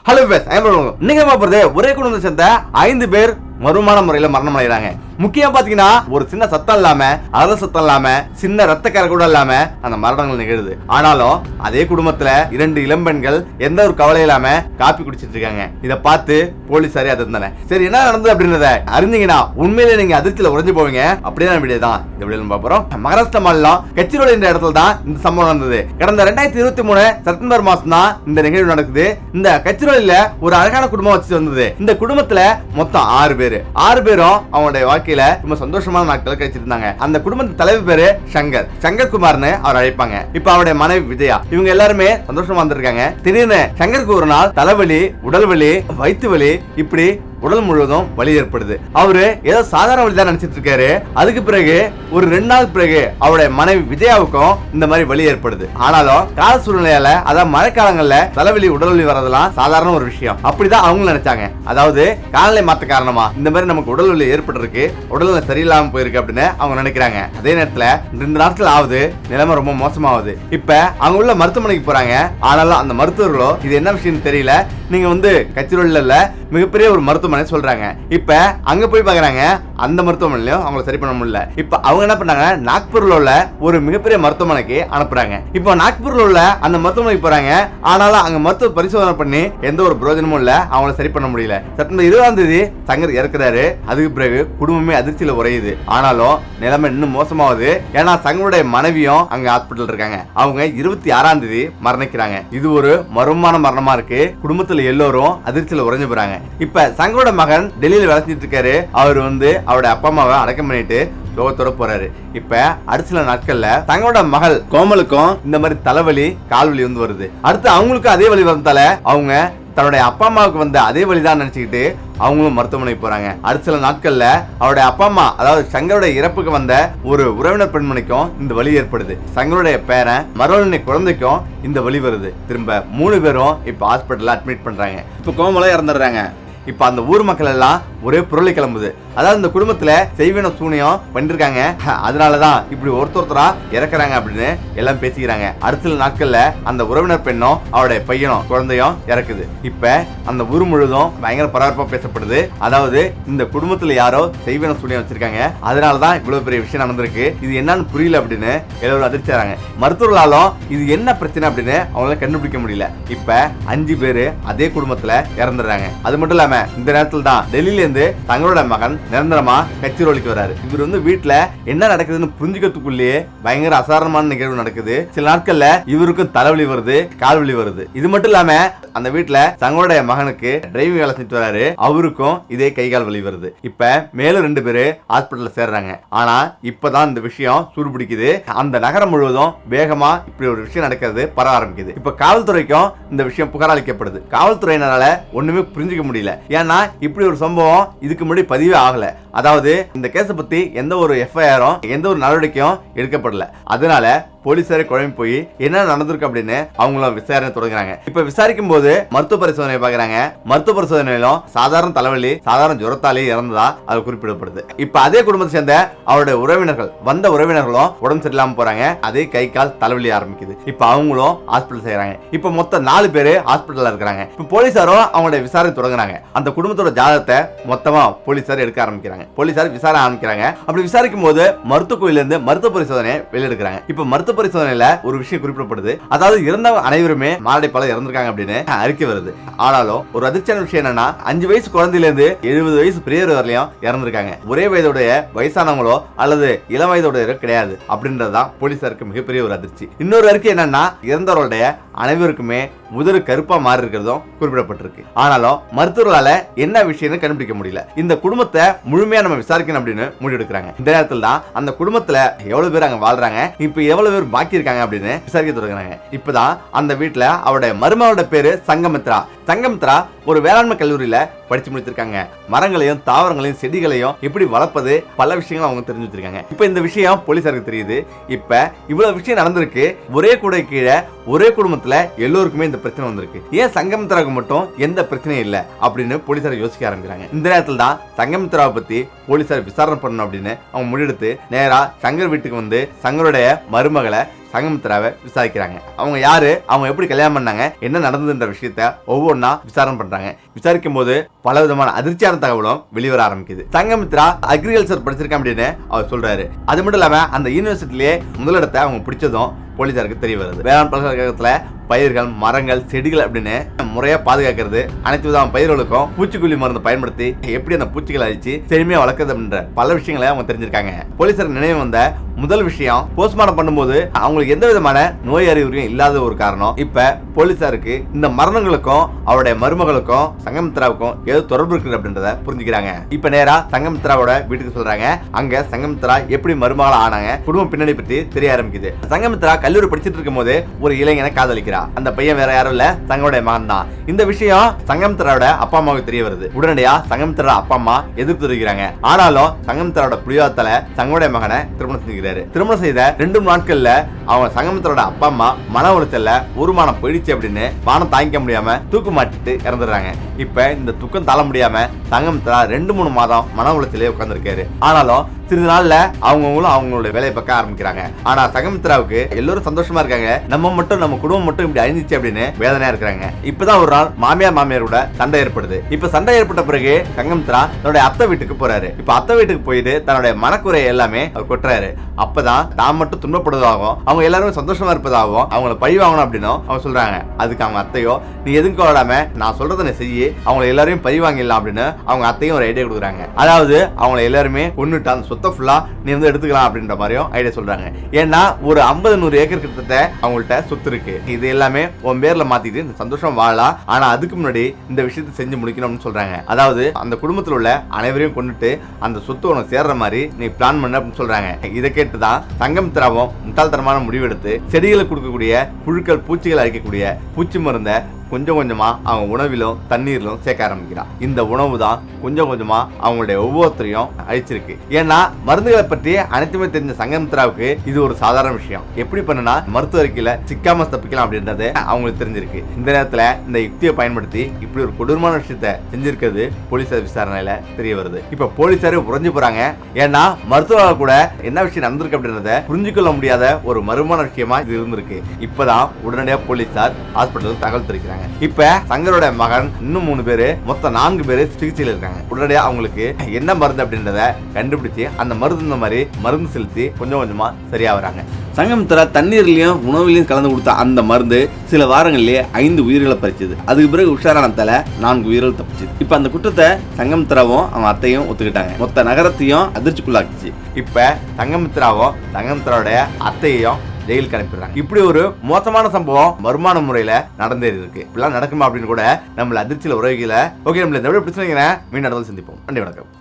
Hello base இன்னைக்கு பாக்குறது ஒரே குடும்பத்தை சேர்ந்த 5 பேர் மர்மமான முறையில மரணம் அடைகிறாங்க. முக்கியம் பாத்தீங்கன்னா ஒரு சின்ன சத்தம் இல்லாம அத சத்தம் இல்லாம சின்ன ரத்த கரை கூட இல்லாம அந்த மரணங்கள் நிகழுது. ஆனாலும் அதே குடும்பத்துல 2 இளம்பெண்கள் எந்த ஒரு கவலை இல்லாம காப்பி குடிச்சிட்டு இருக்காங்க. இத பார்த்து போலீஸாரே அதிர்ந்தானே. சரி என்ன நடந்தது அப்படின்றத அறிஞ்சீங்கன்னா உண்மையிலே நீங்க அதிர்ச்சியில உறைஞ்சு போவீங்க. அப்படியே வீடியோ தான் இந்த வீடியோ பாக்குறோம். மகாராஷ்டிரா மாநிலம் கச்சிரோலி என்ற இடத்துல தான் இந்த சம்பவம் நடந்தது. கடந்த 2023 செப்டம்பர் மாசம் தான் இந்த நிகழ்வு நடக்குது. இந்த கச்சிரோலில ஒரு அழகான குடும்பம் வச்சு வந்தது. இந்த குடும்பத்துல மொத்தம் 6 பேர். 6 பேரும் அவங்களுடைய வாழ்க்கையில ரொம்ப சந்தோஷமான நாட்கள் கழிச்சிருந்தாங்க. அந்த குடும்பத்தின் தலைவர் பேரு சங்கர் குமார்னு அவர் அழைப்பாங்க. இப்ப அவருடைய மனைவி விஜயா, இவங்க எல்லாருமே சந்தோஷமா வந்திருக்காங்க. திடீர்னு சங்கருக்கு ஒரு நாள் தலைவலி, உடல் வலி, வயிற்று வலி, இப்படி உடல் முழுவதும் வலி ஏற்படுது. அவரு ஏதோ சாதாரண வலி தான் நினைச்சிட்டு இருக்காரு. அதுக்கு பிறகு ஒரு 2 நாள் பிறகு அவருடைய மனைவி விஜயாவுக்கும் இந்த மாதிரி வலி ஏற்படுது. ஆனாலும் கால சூழ்நிலையால அதாவது மழைக்காலங்கள்ல தலைவலி உடல்வலி வரதெல்லாம் சாதாரண ஒரு விஷயம் அப்படிதான் அவங்க நினைச்சாங்க. அதாவது காலநிலை மாற்ற காரணமா இந்த மாதிரி நமக்கு உடல்வலி ஏற்பட்டிருக்கு, உடல்நிலை சரியில்லாம போயிருக்கு அப்படின்னு அவங்க நினைக்கிறாங்க. அதே நேரத்துல 2 நாட்கள் ஆகுது, நிலைமை ரொம்ப மோசமாகுது. இப்ப அவங்க உள்ள மருத்துவமனைக்கு போறாங்க. ஆனாலும் அந்த மருத்துவர்களோ இது என்ன விஷயம் தெரியல, நீங்க கச்சிரோலில மிகப்பெரிய ஒரு மருத்துவமனை சொல்றாங்க. இப்ப அங்க போய் பாக்குறாங்க, அந்த மருத்துவமனையிலும் அவங்களை சரி பண்ண முடியல. இப்ப அவங்க என்ன பண்ணாங்க, நாக்பூர்ல உள்ள ஒரு மிகப்பெரிய மருத்துவமனைக்கு அனுப்புறாங்க. இப்ப நாக்பூர்ல உள்ள அந்த மருத்துவமனைக்கு போறாங்க. ஆனாலும் அங்க மருத்துவ பரிசோதனை பண்ணி எந்த ஒரு பிரயோஜனமும் இல்ல, அவங்களை சரி பண்ண முடியல. செப்டம்பர் 20ஆம் தேதி சங்கர் இறக்குறாரு. அதுக்கு பிறகு குடும்பமே அதிர்ச்சியில உறையுது. ஆனாலும் நிலைமை இன்னும் மோசமாகுது. ஏன்னா சங்கருடைய மனைவியும் அங்க ஹாஸ்பிட்டல் இருக்காங்க. அவங்க 26ஆம் தேதி மரணிக்கிறாங்க. இது ஒரு மர்மமான மரணமா இருக்கு. குடும்பத்துல எல்லோரும் அதிர்ச்சியில உறைஞ்சு போறாங்க. இப்ப சங்கரோட மகன் டெல்லியில வேலை செஞ்சுட்டு இருக்காரு. அவர் அவருடைய அப்பா அம்மாவை அடக்கம் பண்ணிட்டு சோகத்தோட போறாரு. இப்ப அடுத்த சில நாட்கள்ல தங்களோட மகள் கோமலுக்கும் இந்த மாதிரி தலைவலி, கால்வலி வருது. அடுத்து அவங்களுக்கும் அதே வலி வந்ததால அவங்க தன்னுடைய அப்பா அம்மாவுக்கு வந்த அதே வழிதான் நினைச்சுக்கிட்டு அவங்களும் மருத்துவமனைக்கு போறாங்க. அடுத்த சில நாட்கள்ல அவருடைய அப்பா அம்மா அதாவது சங்கருடைய இறப்புக்கு வந்த ஒரு உறவினர் பெண்மணிக்கும் இந்த வலி ஏற்படுது. சங்கருடைய பேரன் மறுவழி குழந்தைக்கும் இந்த வலி வருது. திரும்ப 3 பேரும் இப்ப ஹாஸ்பிட்டல்ல அட்மிட் பண்றாங்க. இப்ப கோமலா இறந்துடுறாங்க. இப்ப அந்த ஊர் மக்கள் எல்லாம் ஒரே பொருளை கிளம்புது. அதாவது இந்த குடும்பத்துல செய்வன சூனியம் பண்ணிருக்காங்க, அதனாலதான் இப்படி ஒருத்தரா இறக்குறாங்க அப்படின்னு எல்லாம் பேசிக்கிறாங்க. அடுத்த நாட்கள்ல அந்த உறவினர் பெண்ணும் அவருடைய பையனும் குழந்தையும் இறக்குது. இப்ப அந்த ஊர் முழுவதும் பயங்கர பரபரப்பா பேசப்படுது. அதாவது இந்த குடும்பத்துல யாரோ செய்வன சூனியம் வச்சிருக்காங்க, அதனாலதான் இவ்வளவு பெரிய விஷயம் நடந்திருக்கு, இது என்னன்னு புரியல அப்படின்னு எல்லாரும் அதிர்ச்சிறாங்க. மருத்துவர்களாலும் இது என்ன பிரச்சனை அப்படின்னு அவங்களால கண்டுபிடிக்க முடியல. இப்ப 5 பேரு அதே குடும்பத்துல இறந்துடுறாங்க. அது மட்டும் இல்லாம இந்த நேரத்துல தான் டெல்லியில இருந்து தங்களோட மகன் நிரந்தரமா கச்சிரோலிக்கு வராரு. இவர் வீட்டுல என்ன நடக்குதுன்னு புரிஞ்சுக்கிறதுக்குள்ளேயே பயங்கர அசாதாரணமான நிகழ்வு நடக்குது. சில நாட்கள்ல இவருக்கும் தலைவலி வருது, கால்வலி வருது. இது மட்டும் இல்லாம அந்த வீட்டுல தங்களுடைய மகனுக்கு டிரைவிங் வேலை செஞ்சுட்டு வராரு, அவருக்கும் இதே கை கால் வலி வருது. இப்ப மேலும் 2 பேரு ஹாஸ்பிட்டல்ல சேர்றாங்க. ஆனா இப்பதான் இந்த விஷயம் சூடுபிடிக்குது. அந்த நகரம் முழுவதும் வேகமா இப்படி ஒரு விஷயம் நடக்கிறது பரவ ஆரம்பிக்குது. இப்ப காவல்துறைக்கும் இந்த விஷயம் புகார் அளிக்கப்படுது. காவல்துறையினரால ஒண்ணுமே புரிஞ்சுக்க முடியல. ஏன்னா இப்படி ஒரு சம்பவம் இதுக்கு முன்னாடி பதிவே ஆகல. அதாவது இந்த கேஸை பத்தி எந்த ஒரு எஃப்ஐஆரும் எந்த ஒரு நடவடிக்கையும் எடுக்கப்படல. அதனால போலீசாரே குழம்பு போய் என்ன நடந்திருக்கு அப்படின்னு அவங்களும் விசாரணை தொடங்குறாங்க. இப்ப விசாரிக்கும் போது மருத்துவ பரிசோதனை பாக்குறாங்க. மருத்துவ பரிசோதனையிலும் சாதாரண தலைவலி, சாதாரண ஜுரத்தாலே இறந்ததா அது குறிப்பிடப்படுது. இப்ப அதே குடும்பத்தை சேர்ந்த அவருடைய உறவினர்களும் உடம்பு சரியில்லாம போறாங்க. அதே கை கால் தலைவலி ஆரம்பிக்குது. இப்ப அவங்களும் ஹாஸ்பிட்டல் செய்யறாங்க. இப்ப மொத்தம் 4 பேரு ஹாஸ்பிட்டல்ல இருக்காங்க. இப்ப போலீசாரும் அவங்களுடைய விசாரணை தொடங்குறாங்க. அந்த குடும்பத்தோட ஜாதகத்தை மொத்தமா போலீசார் எடுக்க ஆரம்பிக்கிறாங்க. போலீசார் விசாரணை ஆரம்பிக்கிறாங்க. அப்படி விசாரிக்கும் போது மருத்துவ கோயில இருந்து மருத்துவ பரிசோதனை வெளியெடுக்கிறாங்க. இப்ப மருத்துவ பரிசோதனையில ஒரு விஷயம் குறிப்பிடப்படுது. அதாவது இறந்தவங்க அனைவருமே மாரடைப்பால இறந்திருக்காங்க அப்படின்னு அறிக்கை வருது. ஆனாலும் ஒரு அதிர்ச்சியான விஷயம் என்னன்னா 5 வயசு குழந்தையில இருந்து 70 வயசு பெரியவர் வரலையும் இறந்திருக்காங்க. ஒரே வயதுடைய வயசானவங்களோ அல்லது இளம் வயதுடைய கிடையாது அப்படின்றதுதான் போலீசாருக்கு மிகப்பெரிய ஒரு அதிர்ச்சி. இன்னொரு அறிக்கை என்னன்னா இறந்தவர்களுடைய அனைவருக்குமே முதல் கருப்பா மாறி இருக்கிறதும் குறிப்பிடப்பட்டிருக்கு. ஆனாலும் மருத்துவர்களால என்ன விஷயம் கண்டுபிடிக்க முடியல. இந்த குடும்பத்தை முழுமையா நம்ம விசாரிக்கணும் அப்படின்னு முடிவெடுக்கிறாங்க. இந்த நேரத்தில் தான் அந்த குடும்பத்துல எவ்வளவு பேர் அங்க வாழ்றாங்க, இப்ப எவ்வளவு பேர் பாக்கி இருக்காங்க அப்படின்னு விசாரிக்க தொடங்குறாங்க. இப்பதான் அந்த வீட்டுல அவருடைய மருமகளோட பேரு சங்கமித்ரா ஒரு வேளாண்மை கல்லூரியில படிச்சு முடிச்சிருக்காங்க. மரங்களையும் தாவரங்களையும் செடிகளையும் எப்படி வளர்ப்பது பல விஷயங்கள் அவங்க தெரிஞ்சு வச்சிருக்காங்க. இப்ப இந்த விஷயம் போலீசாருக்கு தெரியுது. இப்ப இவ்வளவு விஷயம் நடந்திருக்கு. ஒரே கூடை கீழே ஒரே குடும்பத்துல எல்லோருக்குமே இந்த பிரச்சனை வந்திருக்கு. ஏன் சங்கமித்ராவுக்கு மட்டும் எந்த பிரச்சனையும் இல்ல அப்படின்னு போலீசார் யோசிக்க ஆரம்பிக்கிறாங்க. இந்த நேரத்தில் தான் சங்கமித்ராவை பத்தி போலீசார் விசாரணை பண்ணணும் அப்படின்னு அவங்க முடிவெடுத்து நேரா சங்கர் வீட்டுக்கு வந்து சங்கருடைய மருமகளை சங்கமித்ராவை விசாரிக்கிறாங்க. அவங்க யாரு, அவங்க எப்படி கல்யாணம் பண்ணாங்க, என்ன நடந்ததுன்ற விஷயத்த ஒவ்வொன்றா விசாரணை பண்றாங்க. விசாரிக்கும் போது பல விதமான அதிர்ச்சியான தகவலும் வெளிவர ஆரம்பிக்குது. சங்கமித்ரா அக்ரிகல்ச்சர் படிச்சிருக்கேன் அப்படின்னு அவர் சொல்றாரு. அது மட்டும் இல்லாம அந்த யூனிவர்சிட்டிலேயே முதலிடத்தை அவங்க பிடிச்சதும் போலீசாருக்கு தெரிய வருது. வேளாண் பல்கலைக்கழகத்துல பயிர்கள், மரங்கள், செடிகள் அப்படின்னு முறையா பாதுகாக்கிறது, அனைத்து விதமான பயிர்களுக்கும் பூச்சிக்கொல்லி மருந்து பயன்படுத்தி எப்படி அந்த பூச்சிகளை அழிச்சு செழுமையா வளர்க்குறது அப்படின்ற பல விஷயங்களை அவங்க தெரிஞ்சிருக்காங்க. போலீசாருக்கு நினைவு வந்த முதல் விஷயம், போஸ்ட்மார்ட்டம் பண்ணும்போது அவங்களுக்கு எந்த விதமான நோய் அறிகுறியும் இல்லாத ஒரு காரணம். இப்ப போலீசாருக்கு இந்த மரணங்களுக்கும் அவருடைய மருமகளுக்கும் சங்கமித்ராவுக்கும் ஏதோ தொடர்பு இருக்குது அப்படின்றத புரிஞ்சுக்கிறாங்க. இப்ப நேரா சங்கமித்ராவோட வீட்டுக்கு சொல்றாங்க. அங்க சங்கமித்ரா எப்படி மருமகளா ஆனாங்க, குடும்ப பின்னணி பற்றி தெரிய ஆரம்பிக்குது. சங்கமித்ரா கல்லூரி படிச்சிட்டு இருக்கும் போது ஒரு இளைஞனை காதலிக்கிறார். அந்த பையன் வேற யாரும் இல்ல, தங்களுடைய மகன் தான். இந்த விஷயம் சங்கமித்ராவோட அப்பா அம்மாவுக்கு தெரிய வருது. உடனடியா சங்கமித்ரா அப்பா அம்மா எதிர்ப்பு தெரிவிக்கிறாங்க. ஆனாலும் சங்கமித்ராவோட புரியாதல தங்களுடைய மகனை திருமணம் செஞ்சுக்கிறாரு. திருமணம் செய்த 2 நாட்கள்ல அவங்க சங்கமித்ராவோட அப்பா அம்மா மன உளைச்சல்ல ஒரு மானம் போயிடுச்சு அப்படின்னு மானம் தாங்கிக்க முடியாம தூக்கு மாட்டிட்டு இறந்துடுறாங்க. இப்ப இந்த துக்கம் தாழ முடியாம சங்கமித்ரா 2-3 மாதம் மன உளைச்சலே உட்கார்ந்துருக்காரு. ஆனாலும் சிறிது நாள்ல அவங்களும் அவங்களுடைய வேலையை பார்க்க ஆரம்பிக்கிறாங்க. ஆனா சங்கமித்ராவுக்கு எல்லாரும் சந்தோஷமா இருக்காங்க, நம்ம குடும்பம் மட்டும் இப்படி அழிஞ்சிச்சு அப்படின்னு வேதனையா இருக்காங்க. இப்பதான் ஒரு நாள் மாமியார் கூட சண்டை ஏற்படுது. இப்ப சண்டை ஏற்பட்ட பிறகு சங்கமித்ரா தன்னுடைய அத்தை வீட்டுக்கு போறாரு. இப்ப அத்தை வீட்டுக்கு போயிட்டு தன்னுடைய மனக்குறை எல்லாமே அவர் கொட்டுறாரு. அப்பதான் தான் மட்டும் துன்பப்படுவதாகவும் அவங்க எல்லாரும் சந்தோஷமா இருப்பதாகவும் அவங்கள பழி வாங்கணும் அப்படின்னு அவங்க சொல்றாங்க. அதுக்கு அவங்க அத்தையோ, நீ எதுக்கு விடாம நான் சொல்றதை நீ செய்யி, அவங்க எல்லாரையும் பழி வாங்கிடலாம் அப்படின்னு அவங்க அத்தையும் ஒரு ஐடியா கொடுக்குறாங்க. அதாவது அவங்களை எல்லாருமே கொன்னுட்டு அந்த சொத்தை ஃபுல்லா நீ வந்து எடுத்துக்கலாம் அப்படின்ற மாதிரியும் ஐடியா சொல்றாங்க. ஏன்னா ஒரு 50-100 ஏக்கர் கிட்டத்தட்ட அவங்கள்ட்ட சொத்து இருக்கு. இது எல்லாமே உன் பேர்ல மாத்திட்டு சந்தோஷம் வாழலாம், ஆனா அதுக்கு முன்னாடி இந்த விஷயத்தை செஞ்சு முடிக்கணும்னு சொல்றாங்க. அதாவது அந்த குடும்பத்தில் உள்ள அனைவரையும் கொண்டுட்டு அந்த சொத்து உனக்கு சேர்ற மாதிரி நீ பிளான் பண்ண அப்படின்னு சொல்றாங்க. இதை கேட்டுதான் சங்கமித்ராவும் முட்டாள்தனமான முடிவெடுத்து செடிகளுக்கு கொடுக்கக்கூடிய புழுக்கள், பூச்சிகள் அழிக்கக்கூடிய பூச்சி மருந்த கொஞ்சம் கொஞ்சமா அவங்க உணவிலும் தண்ணீரிலும் சேர்க்க ஆரம்பிக்கிறான். இந்த உணவு தான் கொஞ்சம் கொஞ்சமா அவங்களுடைய ஒவ்வொருத்தரையும் அழிச்சிருக்கு. ஏன்னா மருந்துகளை பற்றி அனைத்துமே தெரிஞ்ச சங்கமித்ராவுக்கு இது ஒரு சாதாரண விஷயம். எப்படி பண்ணுனா மருத்துவ அறிக்கையில சிக்காம தப்பிக்கலாம் அப்படின்றது அவங்களுக்கு தெரிஞ்சிருக்கு. இந்த நேரத்துல இந்த யுக்தியை பயன்படுத்தி இப்படி ஒரு கொடூரமான விஷயத்த செஞ்சிருக்கிறது போலீசார் விசாரணையில தெரிய வருது. இப்ப போலீசாரு உறைஞ்சு போறாங்க. ஏன்னா மருத்துவர்கள் கூட என்ன விஷயம் நடந்திருக்கு அப்படின்றத புரிஞ்சுக்கொள்ள முடியாத ஒரு மர்மமான விஷயமா இது இருந்திருக்கு. இப்பதான் உடனடியாக போலீசார் ஹாஸ்பிட்டல் தகவல் தெரிவிக்கிறாங்க. இப்ப சங்கரோட மகன் இன்னும் 3 பேரு, மொத்தம் 4 பேரு சிகிச்சையில் இருக்காங்க. உடனடியாக அவங்களுக்கு என்ன மருந்து அப்படின்றத கண்டுபிடிச்சு அந்த மருந்து செலுத்தி கொஞ்சம் கொஞ்சமா சரியா வராங்க. சங்கமித்ரா தண்ணீர்லயும் உணவுலையும் கலந்து கொடுத்த அந்த மருந்து சில வாரங்களிலேயே 5 உயிர்களை பறிச்சது. அதுக்கு பிறகு உஷாரானதால 4 உயிர்கள் தப்பிச்சது. இப்ப அந்த குற்றத்தை சங்கமித்ராவும் அவங்க அத்தையும் ஒத்துக்கிட்டாங்க. மொத்த நகரத்தையும் அதிர்ச்சிக்குள்ளாக்குச்சு. இப்ப சங்கமித்ராவோட அத்தையையும் ஜெயிலுக்கு அனுப்பிடுறாங்க. இப்படி ஒரு மோசமான சம்பவம் மர்மமான முறையில நடந்தே இருக்கு. இப்படிலாம் நடக்குமா அப்படின்னு கூட நம்மள அதிர்ச்சியில உறவுகளை. ஓகே, நம்மள இந்த வீடியோ பிடிச்சிருக்கீங்க, மீண்டும் சந்திப்போம். நன்றி, வணக்கம்.